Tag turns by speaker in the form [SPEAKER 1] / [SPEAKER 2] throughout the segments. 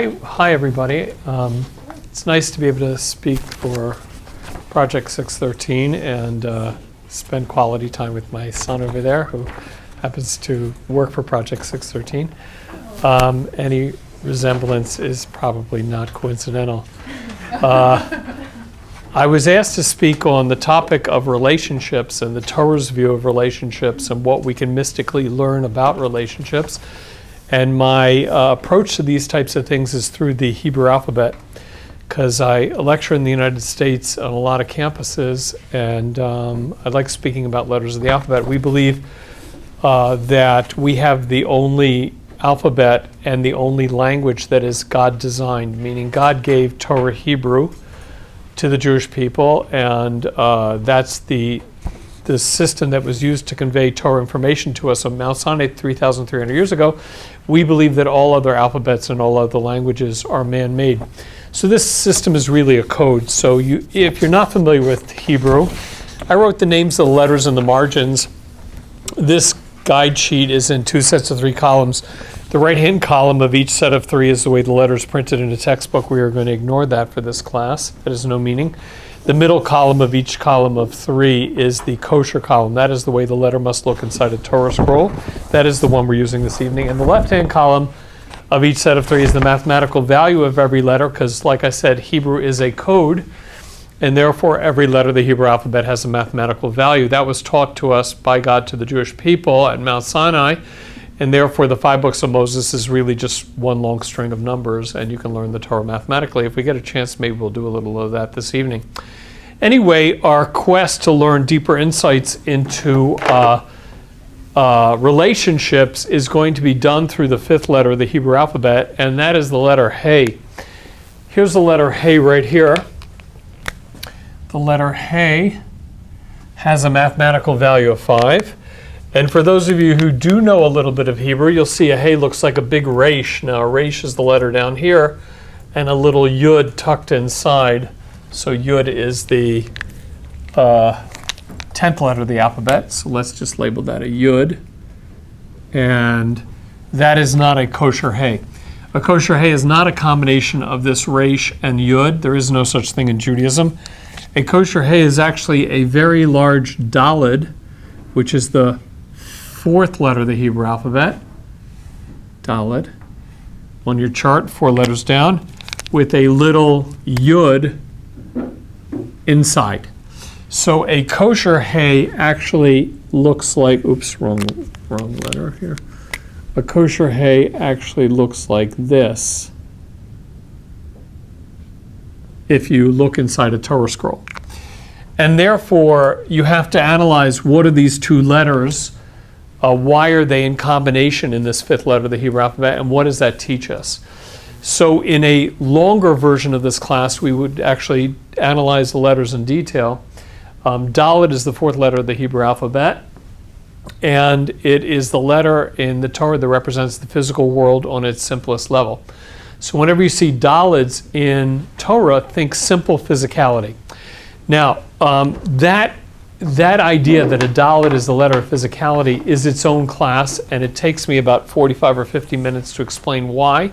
[SPEAKER 1] Hi, everybody. It's nice to be able to speak for Project 613 and spend quality time with my son over there, who happens to work for Project 613. Any resemblance is probably not coincidental. I was asked to speak on the topic of relationships and the Torah's view of relationships and what we can mystically learn about relationships. And my approach to these types of things is through the Hebrew alphabet, because I lecture in the United States on a lot of campuses, and I like speaking about letters of the alphabet. We believe that we have the only alphabet and the only language that is God designed, meaning God gave Torah Hebrew to the Jewish people, and that's the system that was used to convey Torah information to us on Mount Sinai 3,300 years ago. We believe that all other alphabets and all other languages are man-made. So this system is really a code. So if you're not familiar with Hebrew, I wrote the names of the letters in the margins. This guide sheet is in two sets of three columns. The right-hand column of each set of three is the way the letters printed in a textbook. We are going to ignore that for this class. That has no meaning. The middle column of each column of three is the kosher column. That is the way the letter must look inside a Torah scroll. That is the one we're using this evening. And the left-hand column of each set of three is the mathematical value of every letter, because, like I said, Hebrew is a code, and therefore every letter of the Hebrew alphabet has a mathematical value. That was taught to us by God to the Jewish people at Mount Sinai, and therefore the 5 books of Moses is really just one long string of numbers, and you can learn the Torah mathematically. If we get a chance, maybe we'll do a little of that this evening. Anyway, our quest to learn deeper insights into relationships is going to be done through the 5th letter of the Hebrew alphabet, and that is the letter Hey. Here's the letter Hey right here. The letter Hey has a mathematical value of 5. And for those of you who do know a little bit of Hebrew, you'll see a Hey looks like a big resh. Now, a resh is the letter down here, and a little yud tucked inside. So yud is the 10th letter of the alphabet. So let's just label that a yud. And that is not a kosher Hey. A kosher Hey is not a combination of this resh and yud. There is no such thing in Judaism. A kosher Hey is actually a very large daled, which is the 4th letter of the Hebrew alphabet, daled, on your chart, 4 letters down, with a little yud inside. So a kosher Hey actually looks like, wrong letter here. A kosher Hey actually looks like this if you look inside a Torah scroll. And therefore, you have to analyze, what are these two letters? Why are they in combination in this 5th letter of the Hebrew alphabet? And what does that teach us? So in a longer version of this class, we would actually analyze the letters in detail. Dalet is the 4th letter of the Hebrew alphabet. And it is the letter in the Torah that represents the physical world on its simplest level. So whenever you see Daleds in Torah, think simple physicality. Now, that idea that a dalet is the letter of physicality is its own class, and it takes me about 45 or 50 minutes to explain why.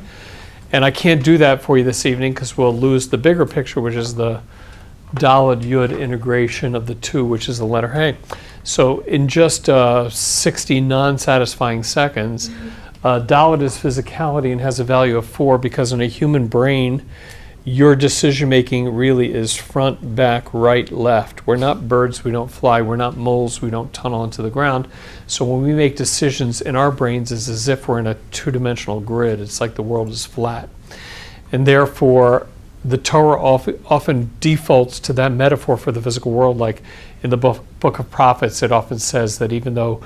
[SPEAKER 1] And I can't do that for you this evening because we'll lose the bigger picture, which is the dalet yud integration of the two, which is the letter Hey. So in just 60 non-satisfying seconds, dalet is physicality and has a value of 4, because in a human brain, your decision-making really is front, back, right, left. We're not birds, we don't fly. We're not moles, we don't tunnel into the ground. So when we make decisions in our brains, it's as if we're in a two-dimensional grid. It's like the world is flat. And therefore, the Torah often defaults to that metaphor for the physical world. Like in the book of Prophets, it often says that even though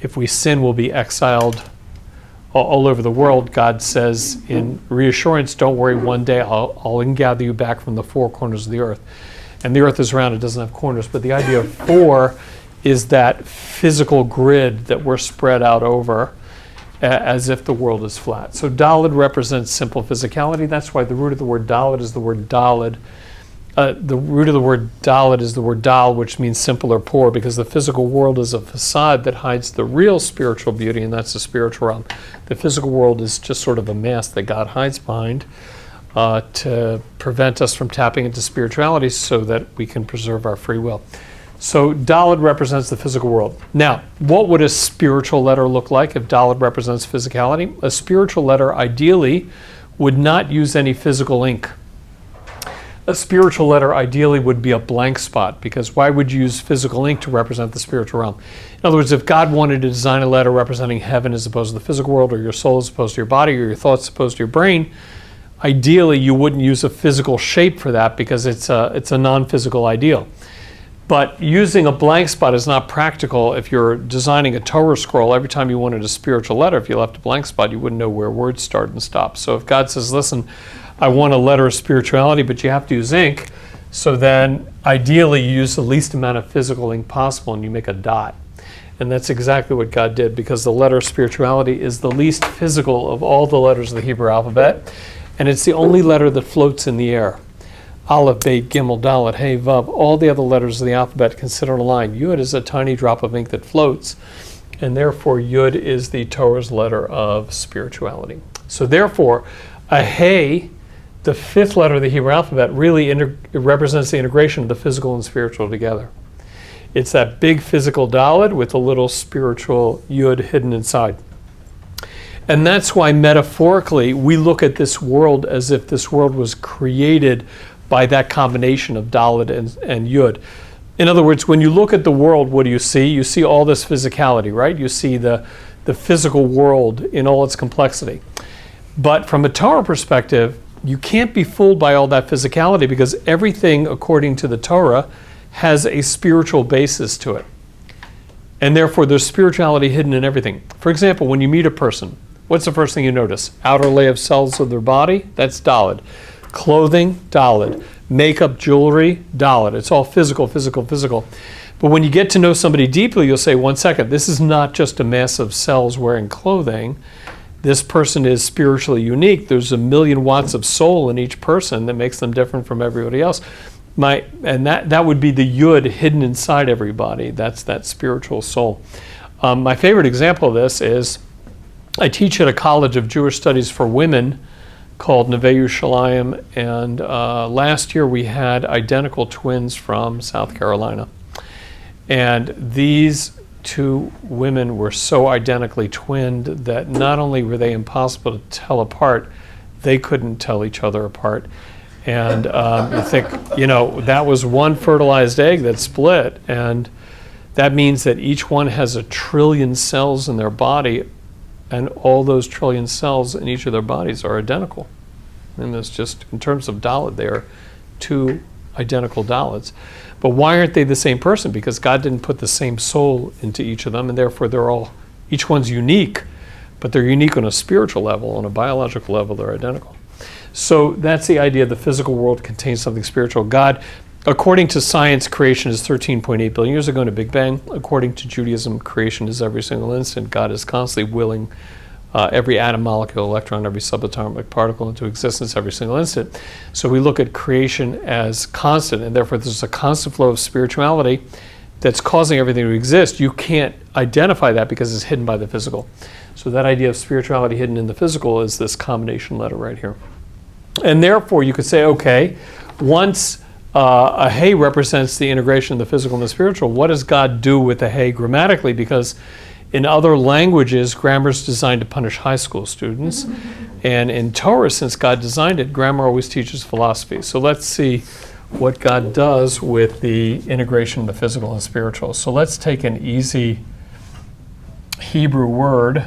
[SPEAKER 1] if we sin, we'll be exiled all over the world, God says in reassurance, don't worry, one day I'll gather you back from the 4 corners of the earth. And the earth is round, it doesn't have corners, but the idea of 4 is that physical grid that we're spread out over as if the world is flat. So Daled represents simple physicality. That's why the root of the word Daled is the word Daled, the root of the word dalet is the word dal, which means simple or poor, because the physical world is a facade that hides the real spiritual beauty, and that's the spiritual realm. The physical world is just sort of a mask that God hides behind to prevent us from tapping into spirituality so that we can preserve our free will. So dalet represents the physical world. Now, what would a spiritual letter look like if dalet represents physicality? A spiritual letter ideally would not use any physical ink. A spiritual letter ideally would be a blank spot, because why would you use physical ink to represent the spiritual realm? In other words, if God wanted to design a letter representing heaven as opposed to the physical world, or your soul as opposed to your body, or your thoughts as opposed to your brain, ideally you wouldn't use a physical shape for that, because it's a non-physical ideal. But using a blank spot is not practical. If you're designing a Torah scroll, every time you wanted a spiritual letter, if you left a blank spot, you wouldn't know where words start and stop. So if God says, listen, I want a letter of spirituality, but you have to use ink, so then ideally you use the least amount of physical ink possible and you make a dot. And that's exactly what God did, because the letter of spirituality is the least physical of all the letters of the Hebrew alphabet, and it's the only letter that floats in the air. Aleph, Bet, Gimel, Dalet, Hey, Vav, all the other letters of the alphabet consider a line. Yud is a tiny drop of ink that floats, and therefore Yud is the Torah's letter of spirituality. So therefore, a Hey, the fifth letter of the Hebrew alphabet, really represents the integration of the physical and spiritual together. It's that big physical Dalet with a little spiritual Yud hidden inside. And that's why metaphorically we look at this world as if this world was created by that combination of Dalet and Yud. In other words, when you look at the world, what do you see? You see all this physicality, right? You see the physical world in all its complexity. But from a Torah perspective, you can't be fooled by all that physicality, because everything, according to the Torah, has a spiritual basis to it. And therefore, there's spirituality hidden in everything. For example, when you meet a person, what's the first thing you notice? Outer layer of cells of their body? That's Dalet. Clothing, Dalet. Makeup, jewelry, Dalet. It's all physical, physical, physical. But when you get to know somebody deeply, you'll say, 1 second, this is not just a mass of cells wearing clothing. This person is spiritually unique. There's 1,000,000 watts of soul in each person that makes them different from everybody else. And that would be the Yud hidden inside everybody. That's that spiritual soul. My favorite example of this is I teach at a college of Jewish studies for women called Neve Yerushalayim, and last year we had identical twins from South Carolina. And these two women were so identically twinned that not only were they impossible to tell apart, they couldn't tell each other apart. And you think, that was one fertilized egg that split, and that means that each one has 1 trillion cells in their body, and all those trillion cells in each of their bodies are identical. And it's just, in terms of Dalet, they are two identical Dalets. But why aren't they the same person? Because God didn't put the same soul into each of them, and therefore each one's unique, but they're unique on a spiritual level. On a biological level, they're identical. So that's the idea. The physical world contains something spiritual. God, according to science, creation is 13.8 billion years ago in a Big Bang. According to Judaism, creation is every single instant. God is constantly willing every atom, molecule, electron, every subatomic particle into existence every single instant. So we look at creation as constant, and therefore there's a constant flow of spirituality that's causing everything to exist. You can't identify that because it's hidden by the physical. So that idea of spirituality hidden in the physical is this combination letter right here. And therefore you could say, okay, once a Hey represents the integration of the physical and the spiritual, what does God do with the Hey grammatically? Because in other languages, grammar is designed to punish high school students. And in Torah, since God designed it, grammar always teaches philosophy. So let's see what God does with the integration of the physical and spiritual. So let's take an easy Hebrew word,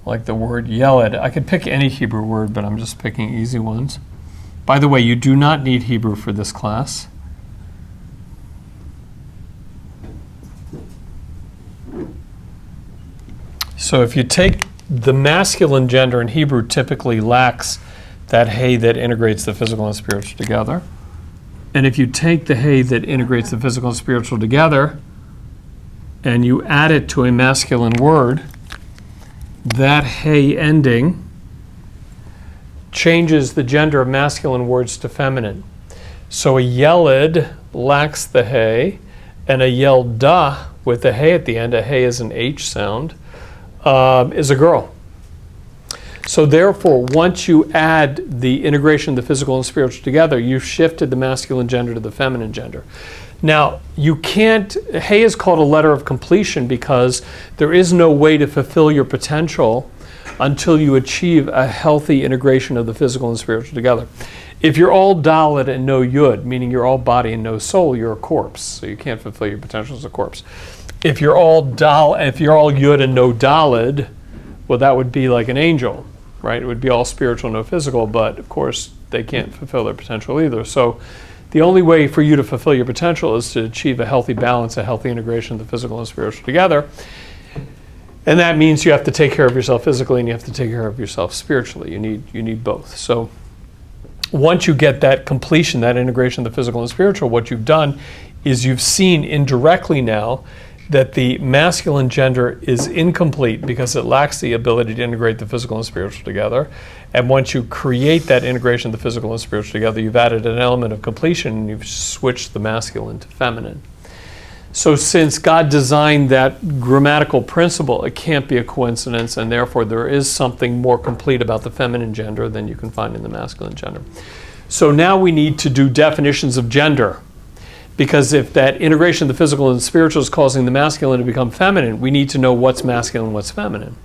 [SPEAKER 1] like the word yeled. I could pick any Hebrew word, but I'm just picking easy ones. By the way, you do not need Hebrew for this class. So if you take the masculine gender in Hebrew typically lacks that Hey that integrates the physical and spiritual together. And if you take the Hey that integrates the physical and spiritual together and you add it to a masculine word, that Hey ending changes the gender of masculine words to feminine. So a yeled lacks the hay, and a yelda with the hay at the end, a hay is an H sound, is a girl. So therefore, once you add the integration of the physical and spiritual together, you've shifted the masculine gender to the feminine gender. Now, you can't, hay is called a letter of completion because there is no way to fulfill your potential until you achieve a healthy integration of the physical and spiritual together. If you're all Dalet and no Yud, meaning you're all body and no soul, you're a corpse. So you can't fulfill your potential as a corpse. If you're all Yud and no Dalet, well, that would be like an angel, right? It would be all spiritual, no physical, but of course they can't fulfill their potential either. So the only way for you to fulfill your potential is to achieve a healthy balance, a healthy integration of the physical and spiritual together. And that means you have to take care of yourself physically and you have to take care of yourself spiritually. You need both. So once you get that completion, that integration of the physical and spiritual, what you've done is you've seen indirectly now that the masculine gender is incomplete because it lacks the ability to integrate the physical and spiritual together. And once you create that integration of the physical and spiritual together, you've added an element of completion and you've switched the masculine to feminine. So since God designed that grammatical principle, it can't be a coincidence, and therefore there is something more complete about the feminine gender than you can find in the masculine gender. So now we need to do definitions of gender, because if that integration of the physical and spiritual is causing the masculine to become feminine, we need to know what's masculine and what's feminine.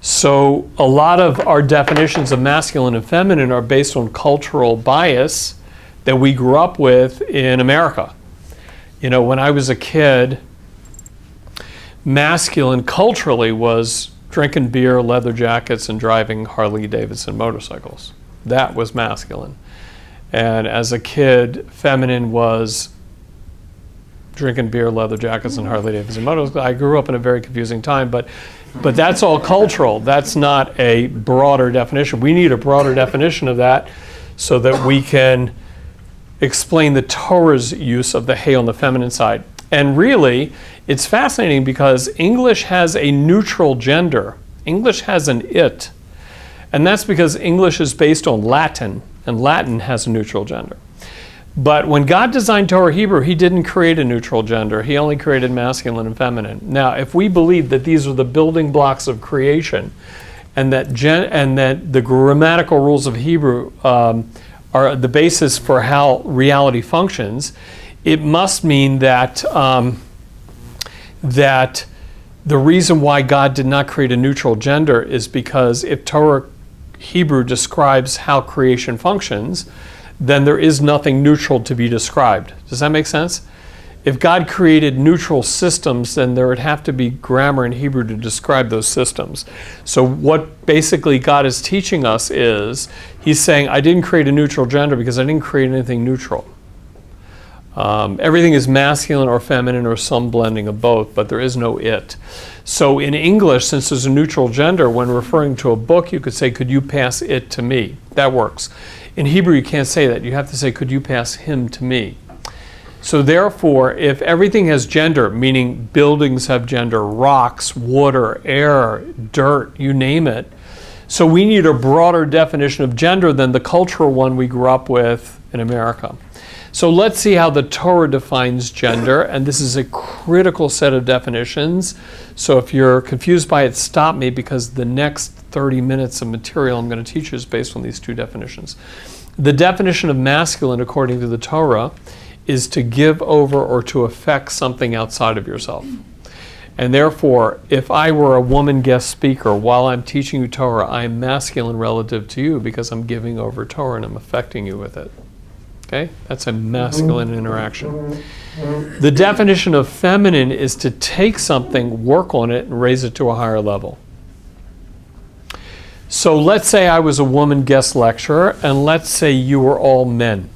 [SPEAKER 1] So a lot of our definitions of masculine and feminine are based on cultural bias that we grew up with in America. You know, when I was a kid, masculine culturally was drinking beer, leather jackets, and driving Harley-Davidson motorcycles. That was masculine. And as a kid, feminine was drinking beer, leather jackets, and Harley-Davidson motorcycles. I grew up in a very confusing time, but that's all cultural. That's not a broader definition. We need a broader definition of that so that we can explain the Torah's use of the hay on the feminine side. And really, it's fascinating because English has a neutral gender. English has an it. And that's because English is based on Latin, and Latin has a neutral gender. But when God designed Torah Hebrew, he didn't create a neutral gender. He only created masculine and feminine. Now, if we believe that these are the building blocks of creation, and that the grammatical rules of Hebrew are the basis for how reality functions, it must mean that that the reason why God did not create a neutral gender is because if Torah Hebrew describes how creation functions, then there is nothing neutral to be described. Does that make sense? If God created neutral systems, then there would have to be grammar in Hebrew to describe those systems. So what basically God is teaching us is, he's saying, I didn't create a neutral gender because I didn't create anything neutral. Everything is masculine or feminine or some blending of both, but there is no it. So in English, since there's a neutral gender, when referring to a book, you could say, could you pass it to me? That works. In Hebrew, you can't say that. You have to say, could you pass him to me? So therefore, if everything has gender, meaning buildings have gender, rocks, water, air, dirt, you name it, so we need a broader definition of gender than the cultural one we grew up with in America. So let's see how the Torah defines gender, and this is a critical set of definitions. So if you're confused by it, stop me, because the next 30 minutes of material I'm going to teach you is based on these two definitions. The definition of masculine, according to the Torah, is to give over or to affect something outside of yourself. And therefore, if I were a woman guest speaker while I'm teaching you Torah, I am masculine relative to you because I'm giving over Torah and I'm affecting you with it. Okay? That's a masculine interaction. The definition of feminine is to take something, work on it, and raise it to a higher level. So let's say I was a woman guest lecturer, and let's say you were all men.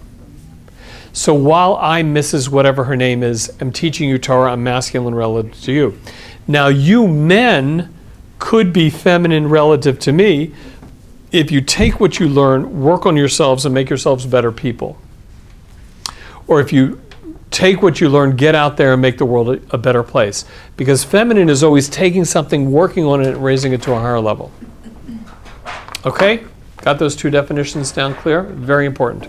[SPEAKER 1] So while I, Mrs. whatever her name is, am teaching you Torah, I'm masculine relative to you. Now you men could be feminine relative to me if you take what you learn, work on yourselves, and make yourselves better people. Or if you take what you learn, get out there and make the world a better place. Because feminine is always taking something, working on it, and raising it to a higher level. Okay? Got those two definitions down clear? Very important.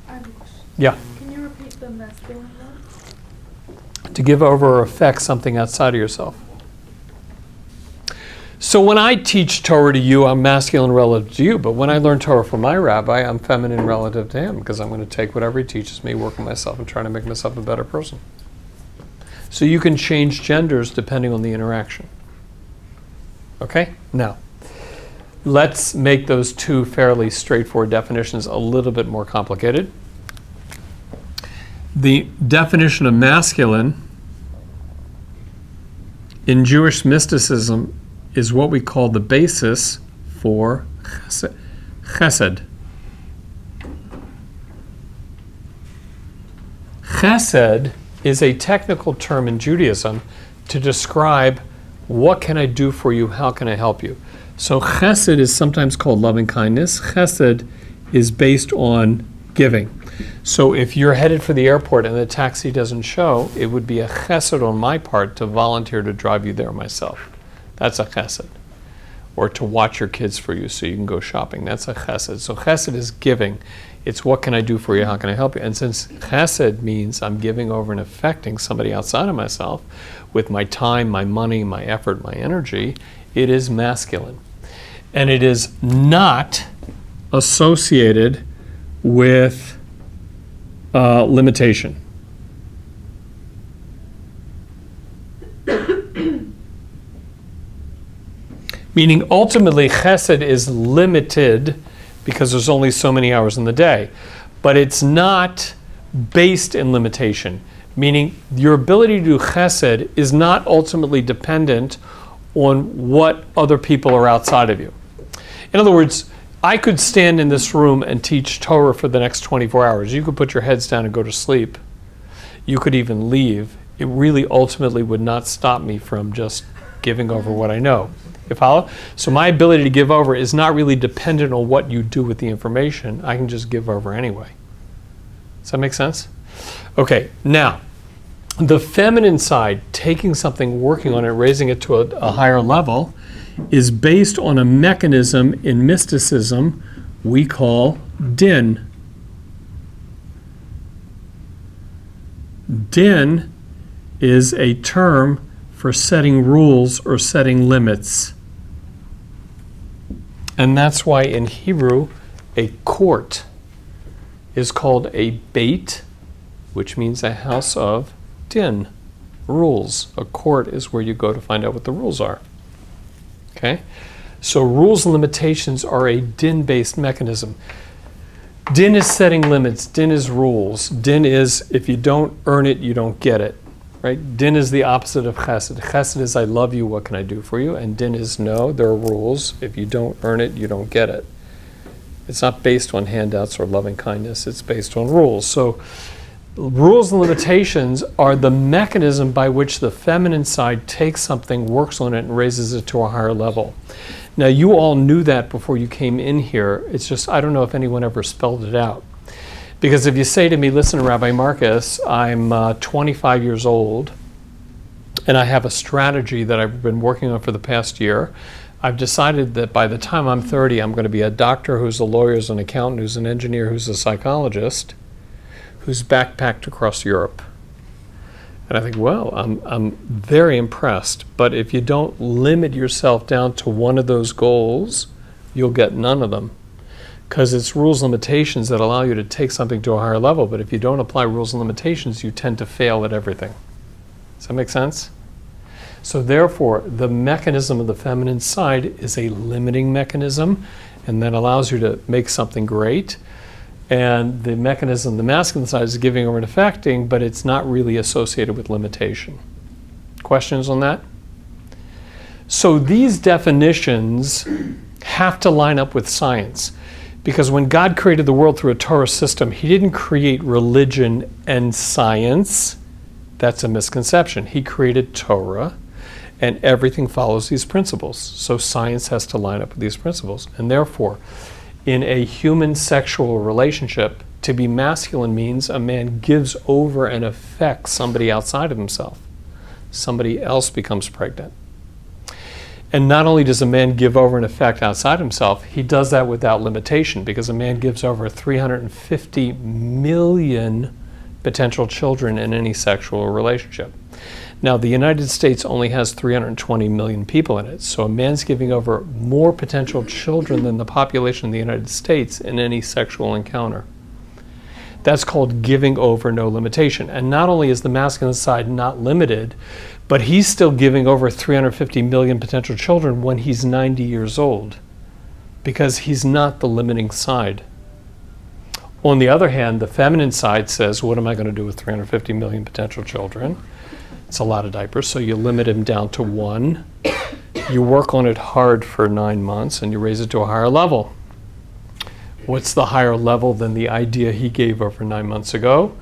[SPEAKER 2] I have a question.
[SPEAKER 1] Yeah.
[SPEAKER 2] Can you repeat the masculine one?
[SPEAKER 1] To give over or affect something outside of yourself. So when I teach Torah to you, I'm masculine relative to you, but when I learn Torah from my rabbi, I'm feminine relative to him, because I'm going to take whatever he teaches me, work on myself, and try to make myself a better person. So you can change genders depending on the interaction. Okay? Now, let's make those two fairly straightforward definitions a little bit more complicated. The definition of masculine in Jewish mysticism is what we call the basis for chesed. Chesed is a technical term in Judaism to describe what can I do for you, how can I help you. So chesed is sometimes called loving kindness. Chesed is based on giving. So if you're headed for the airport and the taxi doesn't show, it would be a chesed on my part to volunteer to drive you there myself. That's a chesed. Or to watch your kids for you so you can go shopping. That's a chesed. So chesed is giving. It's what can I do for you, how can I help you? And since chesed means I'm giving over and affecting somebody outside of myself with my time, my money, my effort, my energy, it is masculine. And it is not associated with limitation. Meaning ultimately chesed is limited because there's only so many hours in the day. But it's not based in limitation. Meaning your ability to do chesed is not ultimately dependent on what other people are outside of you. In other words, I could stand in this room and teach Torah for the next 24 hours. You could put your heads down and go to sleep. You could even leave. It really ultimately would not stop me from just giving over what I know. You follow? So my ability to give over is not really dependent on what you do with the information. I can just give over anyway. Does that make sense? Okay, now, the feminine side, taking something, working on it, raising it to a higher level, is based on a mechanism in mysticism we call din. Din is a term for setting rules or setting limits. And that's why in Hebrew, a court is called a beit, which means a house of din, rules. A court is where you go to find out what the rules are. Okay? So rules and limitations are a din-based mechanism. Din is setting limits. Din is rules. Din is if you don't earn it, you don't get it. Right? Din is the opposite of chesed. Chesed is I love you, what can I do for you? And din is no, there are rules. If you don't earn it, you don't get it. It's not based on handouts or loving kindness. It's based on rules. So rules and limitations are the mechanism by which the feminine side takes something, works on it, and raises it to a higher level. Now, you all knew that before you came in here. It's just, I don't know if anyone ever spelled it out. Because if you say to me, listen, Rabbi Marcus, I'm 25 years old, and I have a strategy that I've been working on for the past year. I've decided that by the time I'm 30, I'm going to be a doctor who's a lawyer, who's an accountant, who's an engineer, who's a psychologist, who's backpacked across Europe. And I think, well, I'm very impressed. But if you don't limit yourself down to one of those goals, you'll get none of them. Because it's rules and limitations that allow you to take something to a higher level. But if you don't apply rules and limitations, you tend to fail at everything. Does that make sense? So therefore, the mechanism of the feminine side is a limiting mechanism, and that allows you to make something great. And the mechanism, the masculine side, is giving over and affecting, but it's not really associated with limitation. Questions on that? So these definitions have to line up with science. Because when God created the world through a Torah system, he didn't create religion and science. That's a misconception. He created Torah, and everything follows these principles. So science has to line up with these principles. And therefore, in a human sexual relationship, to be masculine means a man gives over and affects somebody outside of himself. Somebody else becomes pregnant. And not only does a man give over an effect outside himself, he does that without limitation, because a man gives over 350 million potential children in any sexual relationship. Now, the United States only has 320 million people in it, so a man's giving over more potential children than the population of the United States in any sexual encounter. That's called giving over no limitation. And not only is the masculine side not limited, but he's still giving over 350 million potential children when he's 90 years old, because he's not the limiting side. On the other hand, the feminine side says, what am I going to do with 350 million potential children? It's a lot of diapers, so you limit him down to 1. You work on it hard for 9 months, and you raise it to a higher level. What's the higher level than the idea he gave over 9 months ago?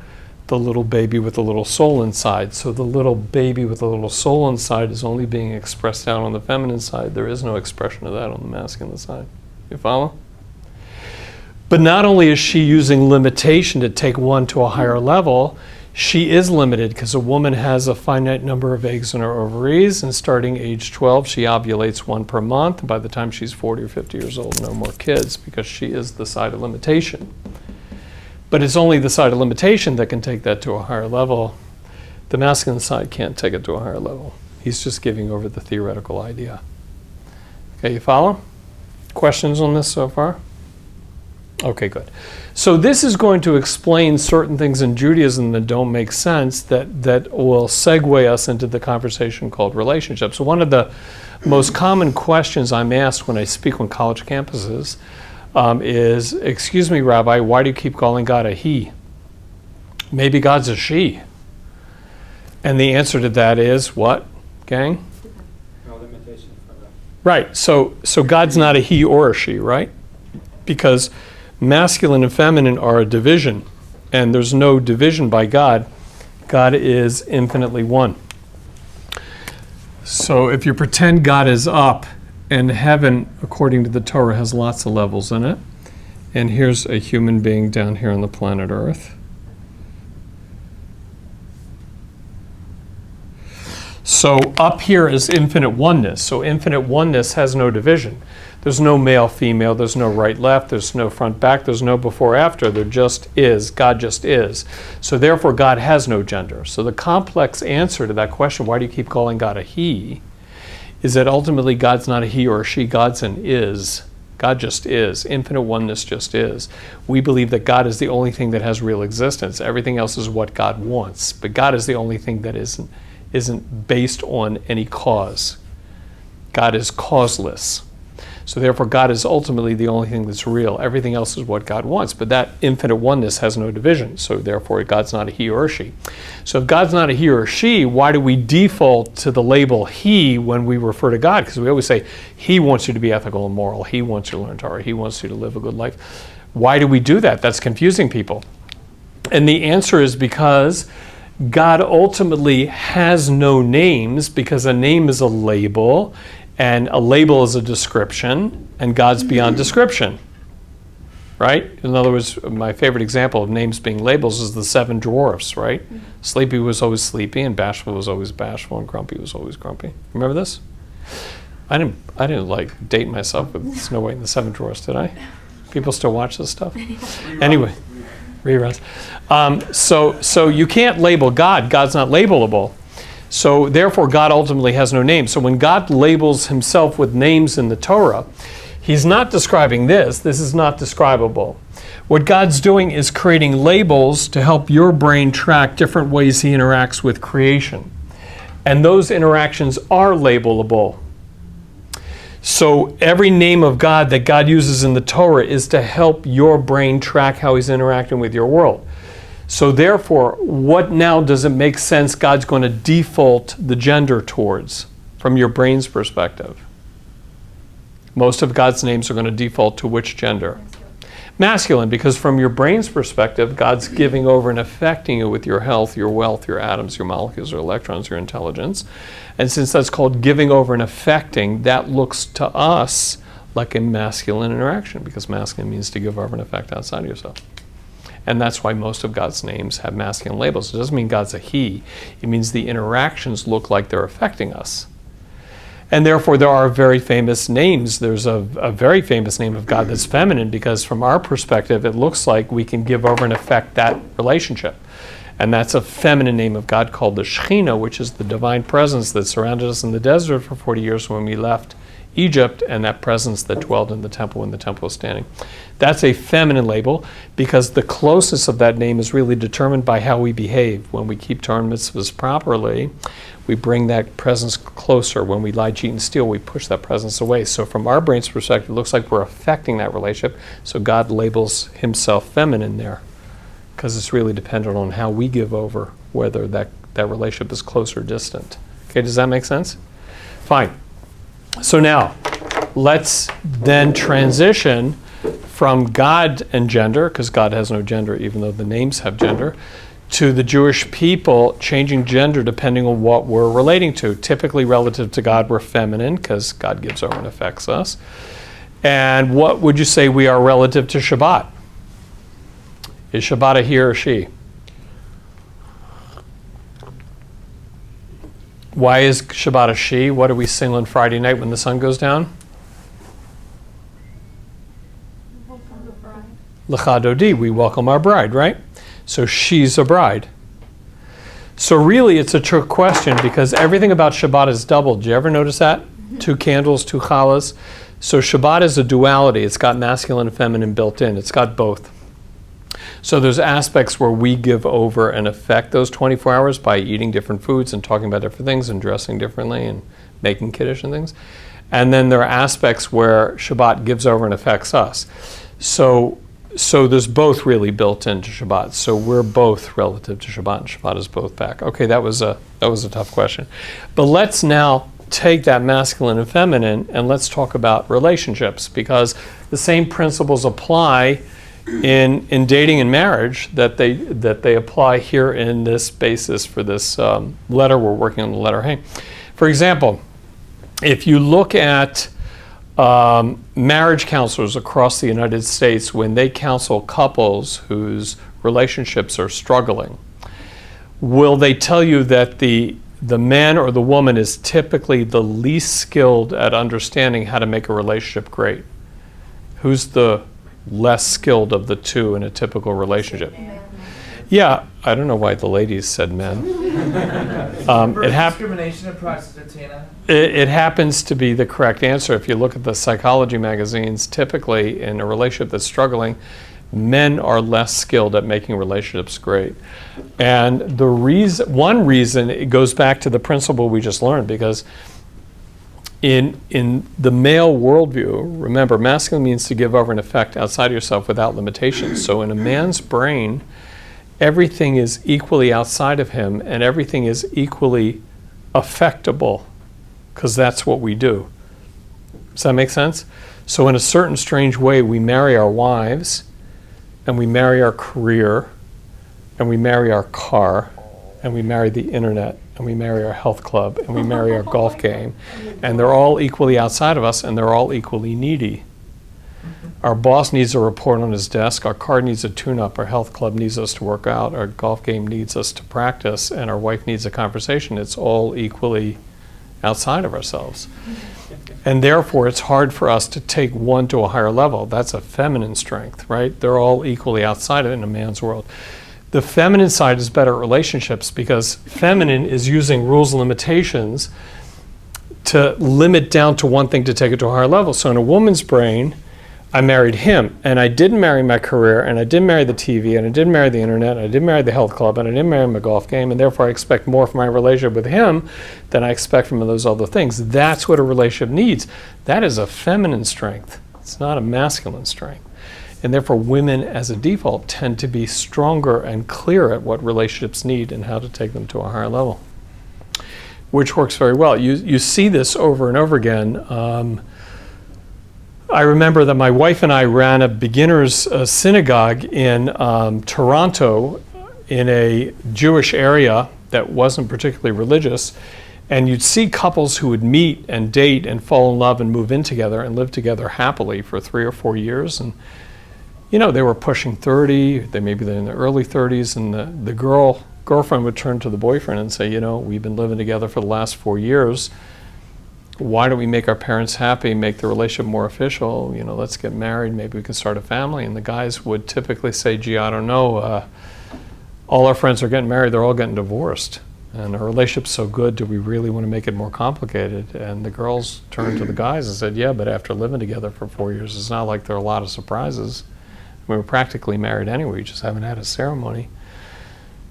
[SPEAKER 1] The little baby with a little soul inside. So the little baby with a little soul inside is only being expressed out on the feminine side. There is no expression of that on the masculine side. You follow? But not only is she using limitation to take one to a higher level, she is limited because a woman has a finite number of eggs in her ovaries, and starting age 12, she ovulates 1 per month. And by the time she's 40 or 50 years old, no more kids, because she is the side of limitation. But it's only the side of limitation that can take that to a higher level. The masculine side can't take it to a higher level. He's just giving over the theoretical idea. Okay, you follow? Questions on this so far? Okay, good. So this is going to explain certain things in Judaism that don't make sense, that will segue us into the conversation called relationships. So one of the most common questions I'm asked when I speak on college campuses is, excuse me, Rabbi, why do you keep calling God a he? Maybe God's a she. And the answer to that is what, gang?
[SPEAKER 3] No limitation for that.
[SPEAKER 1] Right, so God's not a he or a she, right? Because masculine and feminine are a division, and there's no division by God. God is infinitely one. So if you pretend God is up, and heaven, according to the Torah, has lots of levels in it, and here's a human being down here on the planet Earth. So up here is infinite oneness. So infinite oneness has no division. There's no male, female, there's no right, left, there's no front, back, there's no before, after. There just is. God just is. So therefore, God has no gender. So the complex answer to that question, why do you keep calling God a he, is that ultimately God's not a he or a she, God's an is. God just is. Infinite oneness just is. We believe that God is the only thing that has real existence. Everything else is what God wants. But God is the only thing that isn't based on any cause. God is causeless. So therefore, God is ultimately the only thing that's real. Everything else is what God wants. But that infinite oneness has no division. So therefore, God's not a he or a she. So if God's not a he or a she, why do we default to the label he when we refer to God? Because we always say, he wants you to be ethical and moral. He wants you to learn Torah. He wants you to live a good life. Why do we do that? That's confusing people. And the answer is because God ultimately has no names, because a name is a label, and a label is a description, and God's beyond description, right? In other words, my favorite example of names being labels is the 7 dwarfs, right? Sleepy was always sleepy, and bashful was always bashful, and grumpy was always grumpy. Remember this? I didn't like date myself with Snow White and the 7 dwarfs, did I? People still watch this stuff? Anyway, reruns. So you can't label God. God's not labelable. So therefore, God ultimately has no name. So when God labels himself with names in the Torah, he's not describing this. This is not describable. What God's doing is creating labels to help your brain track different ways he interacts with creation. And those interactions are labelable. So every name of God that God uses in the Torah is to help your brain track how he's interacting with your world. So therefore, what now does it make sense God's going to default the gender towards from your brain's perspective? Most of God's names are going to default to which gender? Masculine, because from your brain's perspective, God's giving over and affecting you with your health, your wealth, your atoms, your molecules, your electrons, your intelligence. And since that's called giving over and affecting, that looks to us like a masculine interaction, because masculine means to give over and affect outside of yourself. And that's why most of God's names have masculine labels. It doesn't mean God's a he. It means the interactions look like they're affecting us. And therefore, there are very famous names. There's a very famous name of God that's feminine because from our perspective, it looks like we can give over and affect that relationship. And that's a feminine name of God called the Shekhinah, which is the divine presence that surrounded us in the desert for 40 years when we left Egypt, and that presence that dwelled in the temple when the temple was standing. That's a feminine label because the closeness of that name is really determined by how we behave. When we keep Torah mitzvahs properly, we bring that presence closer. When we lie, cheat, and steal, we push that presence away. So from our brain's perspective, it looks like we're affecting that relationship. So God labels himself feminine there because it's really dependent on how we give over, whether that relationship is close or distant. Okay, does that make sense? Fine. So now, let's then transition from God and gender, because God has no gender even though the names have gender, to the Jewish people changing gender depending on what we're relating to. Typically relative to God, we're feminine because God gives over and affects us. And what would you say we are relative to Shabbat? Is Shabbat a he or she? Why is Shabbat a she? What do we sing on Friday night when the sun goes down? Lecha Dodi, we welcome our bride, right? So she's a bride. So really it's a trick question because everything about Shabbat is doubled. Did you ever notice that? 2 candles, 2 challahs. So Shabbat is a duality. It's got masculine and feminine built in. It's got both. So there's aspects where we give over and affect those 24 hours by eating different foods and talking about different things and dressing differently and making kiddush and things. And then there are aspects where Shabbat gives over and affects us. So there's both really built into Shabbat. So we're both relative to Shabbat, and Shabbat is both back. Okay, that was a tough question. But let's now take that masculine and feminine and let's talk about relationships because the same principles apply in dating and marriage that they apply here in this basis for this letter. We're working on the letter Hey. For example, if you look at marriage counselors across the United States, when they counsel couples whose relationships are struggling, will they tell you that the man or the woman is typically the least skilled at understanding how to make a relationship great? Who's the less skilled of the two in a typical relationship? Yeah, I don't know why the ladies said men.
[SPEAKER 4] Discrimination and Tina.
[SPEAKER 1] It happens to be the correct answer. If you look at the psychology magazines, typically in a relationship that's struggling, men are less skilled at making relationships great. And one reason, it goes back to the principle we just learned, because in the male worldview, remember, masculine means to give over and affect outside yourself without limitations. So in a man's brain, everything is equally outside of him and everything is equally affectable because that's what we do. Does that make sense? So in a certain strange way, we marry our wives and we marry our career and we marry our car and we marry the internet and we marry our health club and we marry our golf game, and they're all equally outside of us and they're all equally needy. Our boss needs a report on his desk, our car needs a tune-up, our health club needs us to work out, our golf game needs us to practice, and our wife needs a conversation. It's all equally outside of ourselves. And therefore, it's hard for us to take one to a higher level. That's a feminine strength, right? They're all equally outside of it in a man's world. The feminine side is better at relationships because feminine is using rules and limitations to limit down to one thing to take it to a higher level. So in a woman's brain, I married him, and I didn't marry my career, and I didn't marry the TV, and I didn't marry the internet, and I didn't marry the health club, and I didn't marry my golf game, and therefore I expect more from my relationship with him than I expect from those other things. That's what a relationship needs. That is a feminine strength. It's not a masculine strength. And therefore women, as a default, tend to be stronger and clearer at what relationships need and how to take them to a higher level, which works very well. You see this over and over again. I remember that my wife and I ran a beginners synagogue in Toronto in a Jewish area that wasn't particularly religious, and you'd see couples who would meet and date and fall in love and move in together and live together happily for 3 or 4 years. And you know, they were pushing 30, maybe they're in their early 30s, and the girlfriend would turn to the boyfriend and say, you know, we've been living together for the last 4 years. why don't we make our parents happy, make the relationship more official, let's get married, maybe we can start a family. And the guys would typically say, gee, I don't know, all our friends are getting married, they're all getting divorced. And our relationship's so good, do we really want to make it more complicated? And the girls turned to the guys and said, yeah, but after living together for 4 years, it's not like there are a lot of surprises. We were practically married anyway, we just haven't had a ceremony.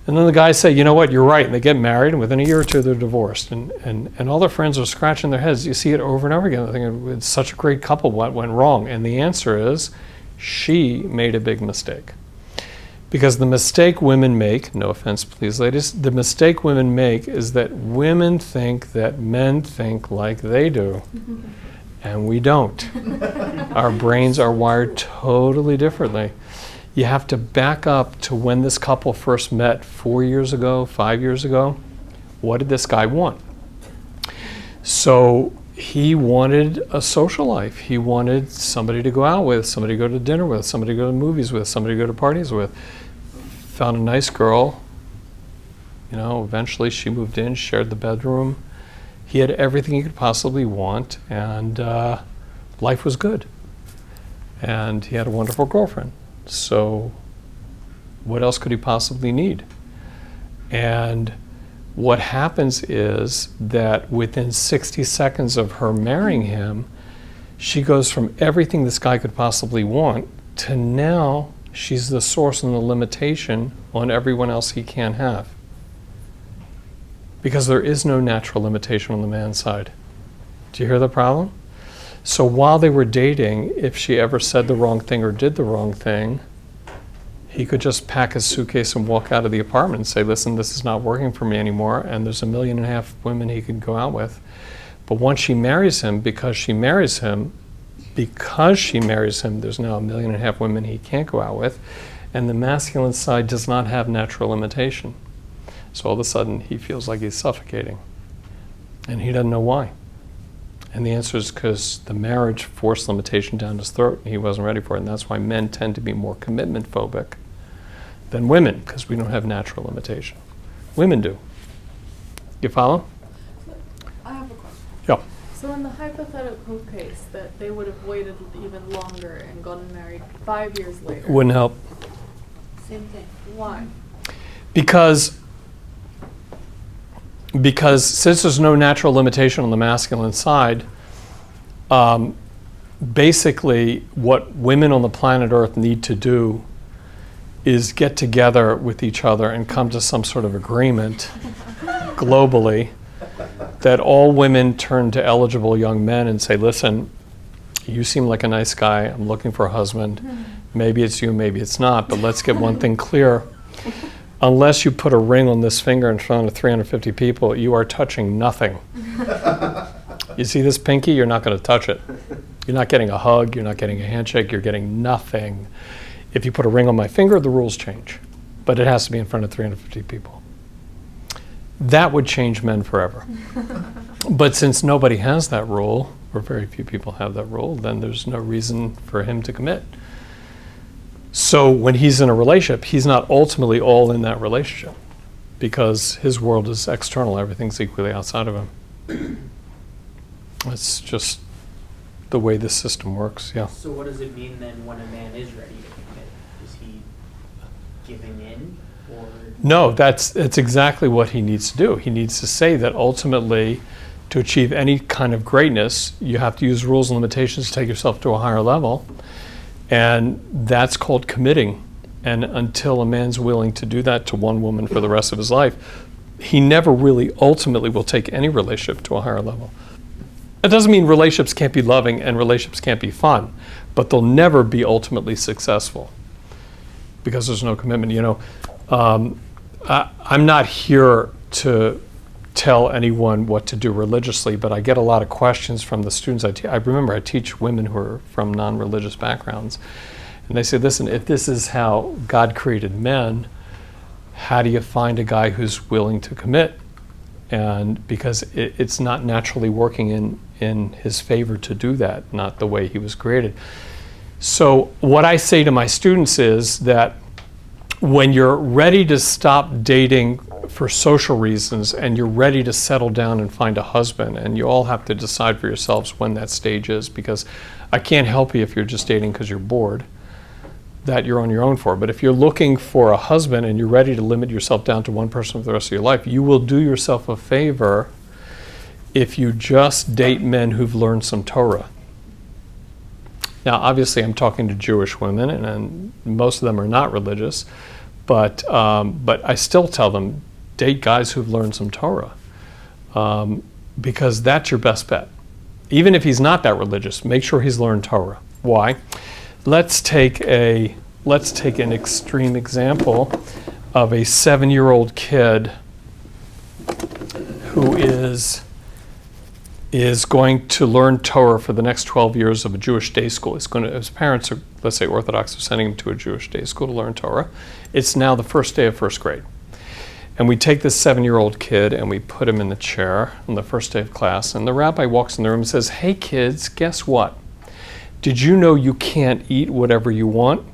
[SPEAKER 1] And then the guys say, you know what, you're right. And they get married, and within a year or two, they're divorced. And all their friends are scratching their heads. You see it over and over again. They're thinking, it's such a great couple, what went wrong? And the answer is, she made a big mistake. Because the mistake women make, no offense please ladies, the mistake women make is that women think that men think like they do. And we don't. Our brains are wired totally differently. You have to back up to when this couple first met 4 years ago, 5 years ago. What did this guy want? So he wanted a social life. He wanted somebody to go out with, somebody to go to dinner with, somebody to go to movies with, somebody to go to parties with. Found a nice girl. Eventually she moved in, shared the bedroom. He had everything he could possibly want, and life was good. And he had a wonderful girlfriend. So what else could he possibly need? And what happens is that within 60 seconds of her marrying him, she goes from everything this guy could possibly want to now she's the source and the limitation on everyone else he can't have. Because there is no natural limitation on the man's side. Do you hear the problem? So while they were dating, if she ever said the wrong thing or did the wrong thing, he could just pack his suitcase and walk out of the apartment and say, listen, this is not working for me anymore, and there's 1.5 million women he could go out with. But once she marries him, because she marries him, there's now 1.5 million women he can't go out with, and the masculine side does not have natural limitation. So all of a sudden, he feels like he's suffocating, and he doesn't know why. And the answer is because the marriage forced limitation down his throat, and he wasn't ready for it. And that's why men tend to be more commitment phobic than women, because we don't have natural limitation. Women do. You follow?
[SPEAKER 2] I have a question.
[SPEAKER 1] Yeah.
[SPEAKER 2] So in the hypothetical case that they would have waited even longer and gotten married 5 years later.
[SPEAKER 1] Wouldn't help.
[SPEAKER 2] Same thing. Why?
[SPEAKER 1] Because since there's no natural limitation on the masculine side, basically what women on the planet Earth need to do is get together with each other and come to some sort of agreement globally that all women turn to eligible young men and say, listen, you seem like a nice guy, I'm looking for a husband. Maybe it's you, maybe it's not, but let's get one thing clear. Unless you put a ring on this finger in front of 350 people, you are touching nothing. You see this pinky? You're not going to touch it. You're not getting a hug. You're not getting a handshake. You're getting nothing. If you put a ring on my finger, the rules change. But it has to be in front of 350 people. That would change men forever. But since nobody has that rule, or very few people have that rule, then there's no reason for him to commit. So when he's in a relationship, he's not ultimately all in that relationship because his world is external. Everything's equally outside of him. It's just the way this system works, yeah.
[SPEAKER 4] So what does it mean then when a man is ready to commit? Is he giving in? Or
[SPEAKER 1] No, that's exactly what he needs to do. He needs to say that ultimately to achieve any kind of greatness, you have to use rules and limitations to take yourself to a higher level. And that's called committing. And until a man's willing to do that to one woman for the rest of his life, he never really ultimately will take any relationship to a higher level. It doesn't mean relationships can't be loving and relationships can't be fun, but they'll never be ultimately successful because there's no commitment. I'm not here to tell anyone what to do religiously, but I get a lot of questions from the students I remember I teach women who are from non-religious backgrounds, and they say, listen, if this is how God created men, how do you find a guy who's willing to commit? And because it's not naturally working in his favor to do that, not the way he was created. So what I say to my students is that when you're ready to stop dating for social reasons and you're ready to settle down and find a husband, and you all have to decide for yourselves when that stage is, because I can't help you if you're just dating because you're bored. That you're on your own for. But if you're looking for a husband and you're ready to limit yourself down to one person for the rest of your life, you will do yourself a favor if you just date men who've learned some Torah. Now, obviously, I'm talking to Jewish women, and most of them are not religious, but I still tell them, date guys who've learned some Torah, because that's your best bet. Even if he's not that religious, make sure he's learned Torah. Why? Let's take an extreme example of a 7-year-old kid who is going to learn Torah for the next 12 years of a Jewish day school. His parents are, let's say, Orthodox, are sending him to a Jewish day school to learn Torah. It's now the first day of first grade. And we take this 7-year-old kid and we put him in the chair on the first day of class, and the rabbi walks in the room and says, "Hey kids, guess what? Did you know you can't eat whatever you want?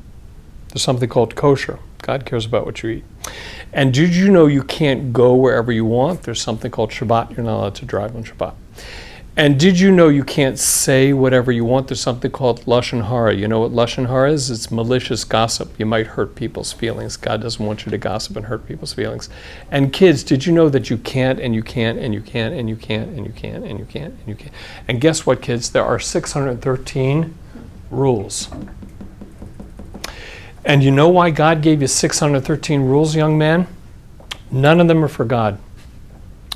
[SPEAKER 1] There's something called kosher. God cares about what you eat. And did you know you can't go wherever you want? There's something called Shabbat. You're not allowed to drive on Shabbat. And did you know you can't say whatever you want? There's something called Lashon Hara. You know what Lashon Hara is? It's malicious gossip. You might hurt people's feelings. God doesn't want you to gossip and hurt people's feelings. And kids, did you know that you can't, and you can't, and you can't, and you can't, and you can't, and you can't, and you can't? And guess what, kids? There are 613 rules. And you know why God gave you 613 rules, young man? None of them are for God.